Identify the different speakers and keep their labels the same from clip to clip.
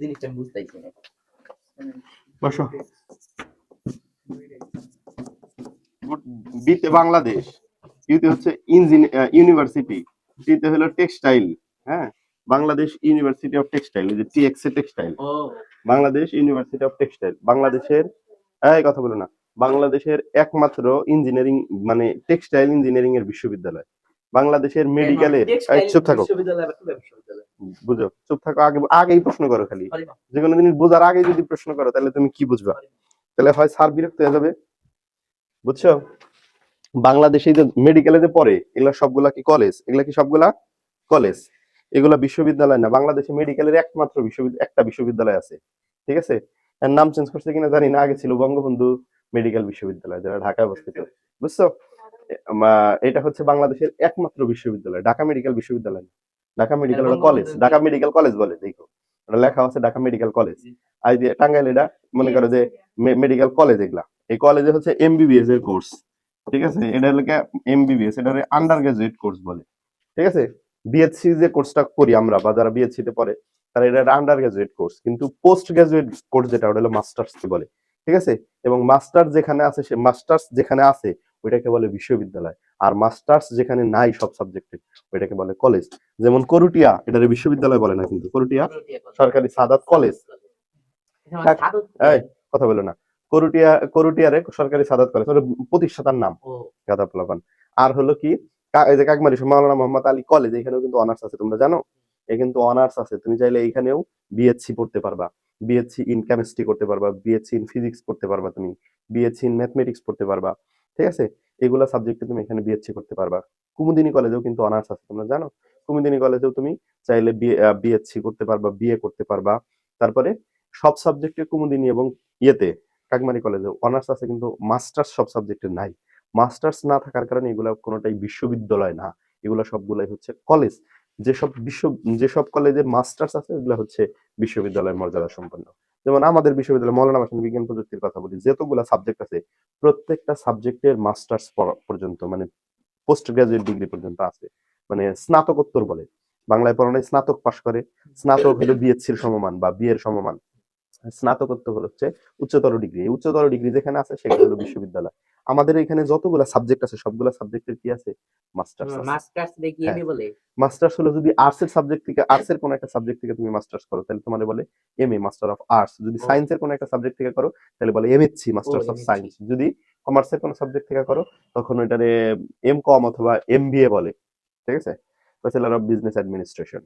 Speaker 1: জিনিসটা আমি বুঝতেছি না।
Speaker 2: বসো। বিতে বাংলাদেশ, ইউতে হচ্ছে ইউনিভার্সিটি, টিতে হলো টেক্সটাইল। হ্যাঁ, বাংলাদেশ ইউনিভার্সিটি অফ টেক্সটাইল, এই যে টিএক্স এ টেক্সটাইল,
Speaker 1: ও
Speaker 2: বাংলাদেশ ইউনিভার্সিটি অফ টেক্সটাইল বাংলাদেশের, এই কথা বলো না, বাংলাদেশের একমাত্র ইঞ্জিনিয়ারিং মানে টেক্সটাইল ইঞ্জিনিয়ারিং এর বিশ্ববিদ্যালয়। বাংলাদেশের মেডিকেলের,
Speaker 1: টেক্সটাইল
Speaker 2: চুপ থাকো,
Speaker 1: বিশ্ববিদ্যালয় বা কিভাবে বিশ্ববিদ্যালয়?
Speaker 2: বুঝো, চুপ থাকো, আগেই প্রশ্ন করো খালি।
Speaker 1: সরি না,
Speaker 2: যে কোনো জিনিস বোঝার আগে যদি প্রশ্ন করো তাহলে তুমি কি বুঝবা?
Speaker 1: সরি না।
Speaker 2: তাহলে হয় স্যার বিরক্ত হয়ে যাবে, বুঝছো? বাংলাদেশে যে মেডিকেলে যে পড়ে এগুলা সবগুলা কি কলেজ? এগুলা কি সবগুলা কলেজ? এগুলা বিশ্ববিদ্যালয় না। বাংলাদেশে মেডিকেলের একমাত্র একটা বিশ্ববিদ্যালয় আছে, ঠিক আছে? এর নাম চেঞ্জ করছে কিনা জানি না, আগে ছিল বঙ্গবন্ধু মেডিকেল বিশ্ববিদ্যালয়, যেটা ঢাকায় অবস্থিত, বুঝছো? এটা হচ্ছে বাংলাদেশের একমাত্র বিশ্ববিদ্যালয়, ঢাকা মেডিকেল বিশ্ববিদ্যালয় না। ঢাকা মেডিকেল হলো কলেজ, ঢাকা মেডিকেল কলেজ বলে, দেখো ওটা লেখা আছে ঢাকা মেডিকেল কলেজ। আর যে টাঙ্গাইল, এটা মনে করো যে মেডিকেল কলেজ, এগুলা এই কলেজে হচ্ছে এমবিবিএস এর কোর্স, ঠিক আছে? এটা হলো এমবিবিএস, এটা আন্ডার গ্রাজুয়েট কোর্স বলে, ঠিক আছে? বিএসসি যে কোর্সটা করি আমরা বা যারা বিএসসি তে পড়ে তারা এটা আন্ডার গ্রাজুয়েট কোর্স, কিন্তু পোস্ট গ্রাজুয়েট কোর্স যেটা ওটা হলো মাস্টার্স কি বলে, ঠিক আছে? এবং মাস্টার যেখানে আছে, সে মাস্টার্স যেখানে আছে ওইটাকে বলে বিশ্ববিদ্যালয়, আর মাস্টার্স যেখানে নাই সব সাবজেক্টে ওইটাকে বলে কলেজ। যেমন করুটিয়া, এটারে বিশ্ববিদ্যালয় বলে না, কিন্তু করুটিয়া সরকারি সাদাত কলেজ। এই কথা বলো না, করুটিয়ারে সরকারি সাদাত কলেজ, ওটা প্রতিষ্ঠাতার নাম, গাদা প্লাবান। আর হলো কি, এই যে কাকমারি মাওলানা মোহাম্মদ আলী কলেজ, এখানেও কিন্তু অনার্স আছে, তোমরা জানো? এ কিন্তু অনার্স আছে, তুমি চাইলে এইখানেও বিএসসি পড়তে পারবা, বিএসসি ইন কেমিস্ট্রি করতে পারবা, বিএসসি ইন ফিজিক্স পড়তে পারবা, তুমি বিএসসি ইন ম্যাথমেটিক্স পড়তে পারবা, ঠিক আছে? এগুলা সাবজেক্টে তুমি এখানে বিএসসি করতে পারবা। কুমুদিনী কলেজেও কিন্তু অনার্স আছে, তোমরা জানো? কুমুদিনী কলেজেও তুমি চাইলে বিএসসি করতে পারবা, বিএ করতে পারবা। তারপরে সব সাবজেক্টে কুমুদিনী এবং ইয়েতে কাকমারি কলেজে অনার্স আছে, কিন্তু মাস্টার্স সব সাবজেক্টে নাই। মাস্টার্স না থাকার কারণে এগুলা কোনোটাই বিশ্ববিদ্যালয় না, এগুলা সবগুলাই হচ্ছে কলেজ। যেসব কলেজে মাস্টার্স আছে এগুলা হচ্ছে বিশ্ববিদ্যালয়ের মর্যাদা সম্পন্ন। যেমন আমাদের বিশ্ববিদ্যালয় মৌলানা ভাসানী বিজ্ঞান প্রযুক্তির কথা বলি, যতগুলা সাবজেক্ট আছে প্রত্যেকটা সাবজেক্টের মাস্টার্স পর্যন্ত মানে পোস্ট গ্রাজুয়েট ডিগ্রি পর্যন্ত আছে, মানে স্নাতকোত্তর বলে। বাংলায় পড়ানোয় স্নাতক পাশ করে, স্নাতক হলো বিএসসির সমমান বা বিএর সমমান, স্নাতকোত্তর হচ্ছে উচ্চতর ডিগ্রি। উচ্চতর ডিগ্রি যেখানে আছে সেখানে হলো বিশ্ববিদ্যালয়। আমাদের এখানে যতগুলা সাবজেক্ট আছে সবগুলা সাবজেক্টের কি আছে? মাস্টার্স আছে।
Speaker 1: মাস্টার্স দেখি
Speaker 2: হ্যাঁ,
Speaker 1: এমএ বলে।
Speaker 2: মাস্টার্স হলো যদি আর্টস এর সাবজেক্ট থেকে, আর্টস এর কোন একটা সাবজেক্ট থেকে তুমি মাস্টার্স করো তাহলে তোমাদের বলে এমএ, মাস্টার অফ আর্টস। যদি
Speaker 1: ও
Speaker 2: সায়েন্স এর কোন একটা সাবজেক্ট থেকে করো তাহলে বলে এমএসসি,
Speaker 1: ও
Speaker 2: মাস্টার্স অফ
Speaker 1: এমএসসি।
Speaker 2: সায়েন্স। যদি কমার্সের কোন সাবজেক্ট থেকে করো তখন ওইটারে এমকম অথবা এমবিএ বলে, ঠিক আছে? Bachelor of business administration.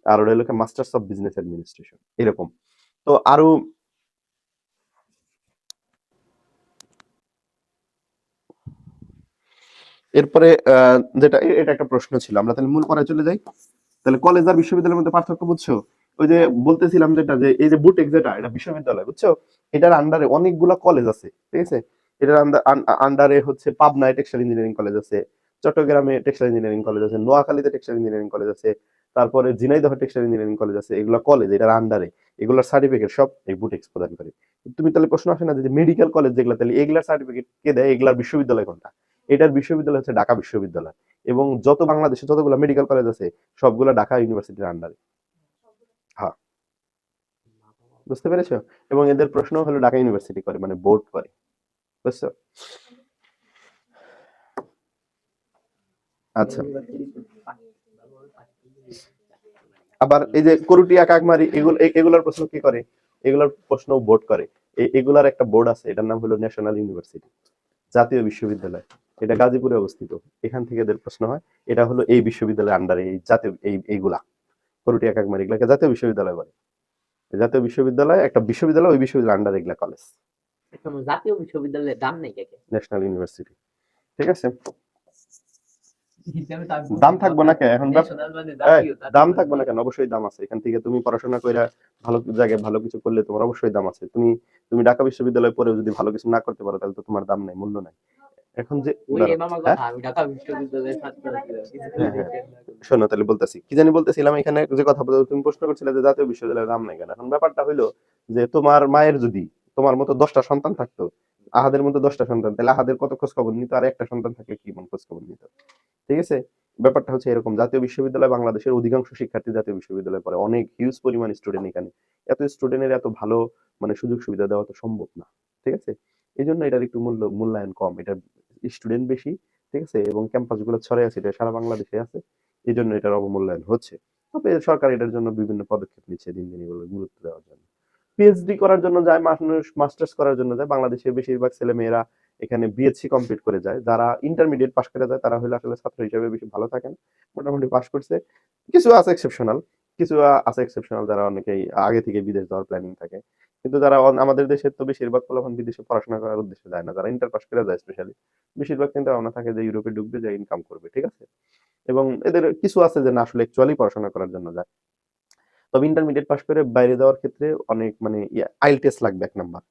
Speaker 2: আর ওটা হলো মাস্টার্স অফ বিজনেস অ্যাডমিনিস্ট্রেশন, এরকম। তো আরো এরপরে যেটা এটা একটা প্রশ্ন ছিল, আমরা তাহলে মূল পড়ায় চলে যাই। তাহলে কলেজ আর বিশ্ববিদ্যালয়ের মধ্যে পার্থক্য বুঝছো? ওই যে বলতেছিলাম যেটা, যে এই যে বুটেক যেটা, এটা বিশ্ববিদ্যালয়, বুঝছো? এটার আন্ডারে অনেকগুলা কলেজ আছে, ঠিক আছে? এটার আন্ডারে হচ্ছে পাবনায় টেক্সটাইল ইঞ্জিনিয়ারিং কলেজ আছে, চট্টগ্রামে টেক্সটাইল ইঞ্জিনিয়ারিং কলেজ আছে, নোয়াখালীতে টেক্সটাইল ইঞ্জিনিয়ারিং কলেজ আছে, তারপরে ঝিনাইদহ টেক্সটাইল ইঞ্জিনিয়ারিং কলেজ আছে। এগুলা কলেজ, এটার আন্ডারে এগুলার সার্টিফিকেট সব এই বুটেক্স প্রদান করে। তুমি তাহলে প্রশ্ন আসে না যে মেডিকেল কলেজ যেগুলা, তাহলে এগুলার সার্টিফিকেট কে দেয়? এগুলার বিশ্ববিদ্যালয় কোনটা? এটার বিশ্ববিদ্যালয় হচ্ছে ঢাকা বিশ্ববিদ্যালয়। এবং যত বাংলাদেশে যতগুলো মেডিকেল কলেজ আছে সবগুলো ঢাকা ইউনিভার্সিটির আন্ডারে। হ্যাঁ, বুঝতে পেরেছো? এবং এদের প্রশ্ন হলো ঢাকা ইউনিভার্সিটি করে, মানে বোর্ড করে, বুঝছো? আচ্ছা, আবার এই যে করুটিয়া কাকমারি, এগুলোর প্রশ্ন কি করে? এগুলোর প্রশ্ন বোর্ড করে। এগুলার একটা বোর্ড আছে, এটার নাম হলো ন্যাশনাল ইউনিভার্সিটি, জাতীয় বিশ্ববিদ্যালয়। এটা গাজীপুরে অবস্থিত। এখান থেকে এদের প্রশ্ন হয়। এটা হলো এই বিশ্ববিদ্যালয়ের আন্ডারে এই জাতীয় এইগুলা করুটিয়া কাকমারি, এগুলাকে জাতীয় বিশ্ববিদ্যালয় বলে। জাতীয় বিশ্ববিদ্যালয় একটা বিশ্ববিদ্যালয়, ওই বিশ্ববিদ্যালয়ের আন্ডারে এগুলা কলেজ।
Speaker 1: জাতীয় বিশ্ববিদ্যালয়ের দাম নেই কে?
Speaker 2: ন্যাশনাল ইউনিভার্সিটি, ঠিক আছে? দাম থাকবো না কেন এখন? দাম থাকবো না কেন? অবশ্যই দাম আছে। এখান থেকে তুমি পড়াশোনা কইরা ভালো জায়গায় ভালো কিছু করলে তোমার অবশ্যই দাম আছে। তুমি তুমি ঢাকা বিশ্ববিদ্যালয়ে পড়েও যদি ভালো কিছু না করতে পারো তাহলে তো তোমার দাম নাই, মূল্য নাই। এখন যে
Speaker 1: আমি ঢাকা বিশ্ববিদ্যালয়ের ছাত্র
Speaker 2: শোনো তাহলে বলতেছি, কি জানি বলতেছিলাম এখানে যে কথা বলতে, তুমি প্রশ্ন করছিলে যে জাতীয় বিশ্ববিদ্যালয়ের দাম নাই কেন। এখন ব্যাপারটা হইলো যে তোমার মায়ের যদি তোমার মতো 10টা সন্তান থাকতো, আহাদের মতো 10টা সন্তান, তাহলে আহাদের কত খোঁজ খবর নিত, আর একটা সন্তান থাকলে কি মন খোঁজ খবর নিত, ঠিক আছে? ব্যাপারটা হচ্ছে এরকম, জাতীয় বিশ্ববিদ্যালয় বাংলাদেশের অধিকাংশ শিক্ষার্থী জাতীয় বিশ্ববিদ্যালয়ে পড়ে, অনেক হিউজ পরিমাণ স্টুডেন্ট এখানে। এত স্টুডেন্টের এত ভালো মানে সুযোগ সুবিধা দেওয়া তো সম্ভব না, ঠিক আছে? এই জন্য এটার একটু মূল্যায়ন কম, এটার স্টুডেন্ট বেশি, ঠিক আছে, এবং ক্যাম্পাস গুলো ছড়াই আছে, এটা সারা বাংলাদেশে আছে, এই জন্য এটার অবমূল্যায়ন হচ্ছে। তবে সরকার এটার জন্য বিভিন্ন পদক্ষেপ নিচ্ছে দিন দিন, এগুলো গুরুত্ব দেওয়ার জন্য। পিএইচডি করার জন্য যায় মানুষ, মাস্টার্স করার জন্য যায়, বাংলাদেশের বেশিরভাগ ছেলে মেয়েরা এখানে বিএসসি কমপ্লিট করে যায়। যারা ইন্টারমিডিয়েট পাস করে যায় তারা হলে আসলে ছাত্র হিসেবে বেশি ভালো থাকেন, মোটামুটি পাস করছে। কিছু আছে এক্সেপশনাল, কিছু আছে এক্সেপশনাল যারা অনেকেই আগে থেকে বিদেশ যাওয়ার প্ল্যানিং থাকে। কিন্তু যারা আমাদের দেশের তো বেশিরভাগ পোলাপান বিদেশে পড়াশোনা করার উদ্দেশ্যে যায় না, যারা ইন্টার পাস করে যায় স্পেশালি, বেশিরভাগ চিন্তা ভাবনা থাকে যে ইউরোপে ঢুকবে, যে ইনকাম করবে, ঠিক আছে? এবং এদের কিছু আছে যে না আসলে অ্যাকচুয়ালি পড়াশোনা করার জন্য যায়। তবে ইন্টারমিডিয়েট পাস করে বাইরে যাওয়ার ক্ষেত্রে অনেক মানে আইল টেস্ট লাগবে ১ নাম্বার।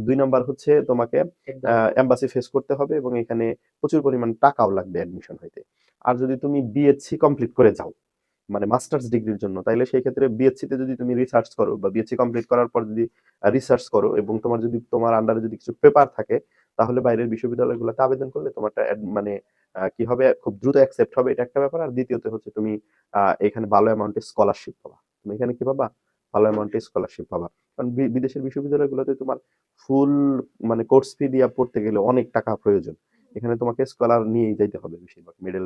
Speaker 2: ২ নাম্বার হচ্ছে তোমাকে
Speaker 1: একদম
Speaker 2: এম্বাসি ফেস করতে হবে এবং এখানে প্রচুর পরিমাণ টাকাও লাগবে অ্যাডমিশন হইতে। আর যদি তুমি বিএসসি কমপ্লিট করে যাও, মানে মাস্টার্স ডিগ্রির জন্য, তাইলে সেই ক্ষেত্রে বিএসসি তে যদি তুমি রিসার্চ করো বা বিএসসি কমপ্লিট করার পর যদি রিসার্চ করো এবং তোমার যদি তোমার আন্ডারে যদি কিছু পেপার থাকে, তাহলে বাইরের বিশ্ববিদ্যালয়গুলোতে আবেদন করলে তোমারটা মানে কি হবে, খুব দ্রুত অ্যাকসেপ্ট হবে, এটা একটা ব্যাপার। আর দ্বিতীয়ত হচ্ছে তুমি এখানে ভালো অ্যামাউন্টের স্কলারশিপ পাবা। তুমি এখানে কি পাবা? ভালো অ্যামাউন্টের স্কলারশিপ পাবা। কারণ বিদেশের বিশ্ববিদ্যালয়গুলোতে তোমার ফুল মানে কোর্স ফি দিয়া পড়তে গেলে অনেক টাকা প্রয়োজন। এখানে তোমাকে স্কলার নিয়েই যাইতে হবে বেশিরভাগ। মিডল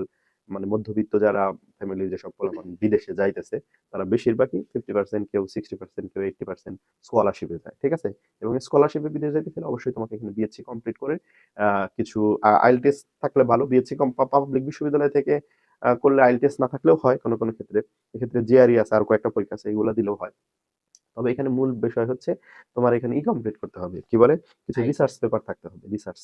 Speaker 2: মানে মধ্যবিত্ত যারা ফ্যামিলির যেসব পোলাপান বিদেশে যাইতেছে, তারা বেশিরভাগই 50%, কেউ 60%, কেউ 80% স্কলারশিপে যায়, ঠিক আছে? এবং স্কলারশিপে বিদেশ যাইতে গেলে অবশ্যই তোমাকে এখানে বিএসসি কমপ্লিট করে কিছু আইএলটিএস থাকলে ভালো। বিএসসি পাবলিক বিশ্ববিদ্যালয় থেকে করলে আইএলটিএস না থাকলেও হয় কোনো কোনো ক্ষেত্রে। এক্ষেত্রে জিআরই আছে, আর কয়েকটা পরীক্ষা আছে, এগুলো দিলেও হয়। তবে এখানে মূল বিষয় হচ্ছে তোমার এখানে কমপ্লিট করতে হবে, কি বলে, কিছু রিসার্চ পেপার থাকতে হবে, রিসার্চ।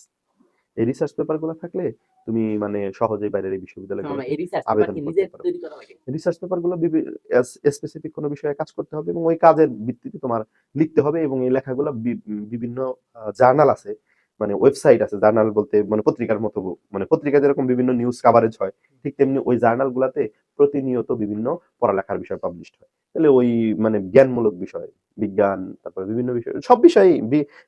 Speaker 2: এই রিসার্চ পেপার গুলো থাকলে তুমি মানে সহজেই বাইরের এই বিশ্ববিদ্যালয়গুলোতে
Speaker 1: এই রিসার্চ পেপার
Speaker 2: আবেদন
Speaker 1: কি
Speaker 2: করতে
Speaker 1: নিজে
Speaker 2: পারো।
Speaker 1: তৈরি করা লাগে?
Speaker 2: রিসার্চ পেপার গুলো স্পেসিফিক কোনো বিষয়ে কাজ করতে হবে এবং ওই কাজের ভিত্তিতে তোমার লিখতে হবে, এবং এই লেখাগুলো বিভিন্ন জার্নাল আছে, মানে ওয়েবসাইট আছে, জার্নাল বলতে মানে পত্রিকার মতো, মানে পত্রিকা যেরকম বিভিন্ন নিউজ কাভারেজ হয়, ঠিক তেমনি ওই জার্নাল গুলাতে প্রতিনিয়ত বিভিন্ন পড়ালেখার বিষয় পাবলিশ হয়। তাহলে ওই মানে জ্ঞানমূলক বিষয়, বিজ্ঞান, তারপরে বিভিন্ন বিষয়, সব বিষয়ে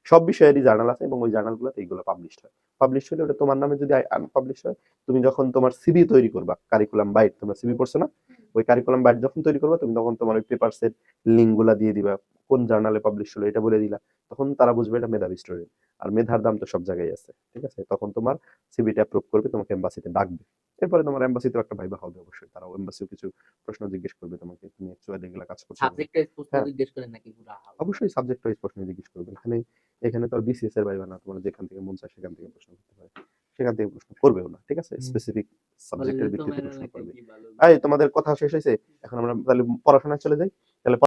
Speaker 2: সব বিষয়েরই জার্নাল আছে এবং ওই জার্নাল গুলাতে এইগুলো পাবলিশ হয়। পাবলিশ হলে ওটা তোমার নামে যদি পাবলিশ হয়, তুমি যখন তোমার সিভি তৈরি করবা, কারিকুলাম বাইট, তোমরা সিভি পড়ছো না, ওই কারিকুলাম বাইট যখন তৈরি করবা, তুমি তখন তোমার ওই পেপারস এর লিঙ্ক গুলা দিয়ে দিবা, কোন জার্নালে পাবলিশ হলো এটা বলে দিলা, তখন তারা বুঝবে এটা মেধাবী স্টুডেন্ট। আর মেধার দাম তো সব জায়গায় আছে, ঠিক আছে? তখন তোমার সিভিটা অ্যাপ্রুভ করবে, তোমাকে এমবাসিতে ডাকবে। এরপরে তোমার এমবাসিতেও একটা ভাইবা হবে অবশ্যই, তারাও এমবাসিও কিছু প্রশ্ন জিজ্ঞেস করবে তোমাকে, তুমি অ্যাকচুয়ালি এগুলা কাজ করছো কিনা।
Speaker 1: সাবজেক্ট ওয়াইজ প্রশ্ন
Speaker 2: হ্যাঁ,
Speaker 1: জিজ্ঞেস করেন নাকি পুরা
Speaker 2: অবশ্যই সাবজেক্ট ওয়াইজ প্রশ্ন জিজ্ঞেস করবে। এখানে এখানে তো আর বিসিএস এর ভাইবা না, তোমার যেখান থেকে মন চায় সেখান থেকে প্রশ্ন করতে পারে, সেখান থেকে প্রশ্ন করবেও না, ঠিক আছে? স্পেসিফিক সাবজেক্টের
Speaker 1: কলেজে তো
Speaker 2: ভিত্তিতে
Speaker 1: মেরা
Speaker 2: প্রশ্ন
Speaker 1: লাগে
Speaker 2: করবে।
Speaker 1: কি ভালো।
Speaker 2: এই তোমাদের কথা শেষ হয়েছে, এখন আমরা তাহলে পড়াশোনায় চলে যাই। তাহলে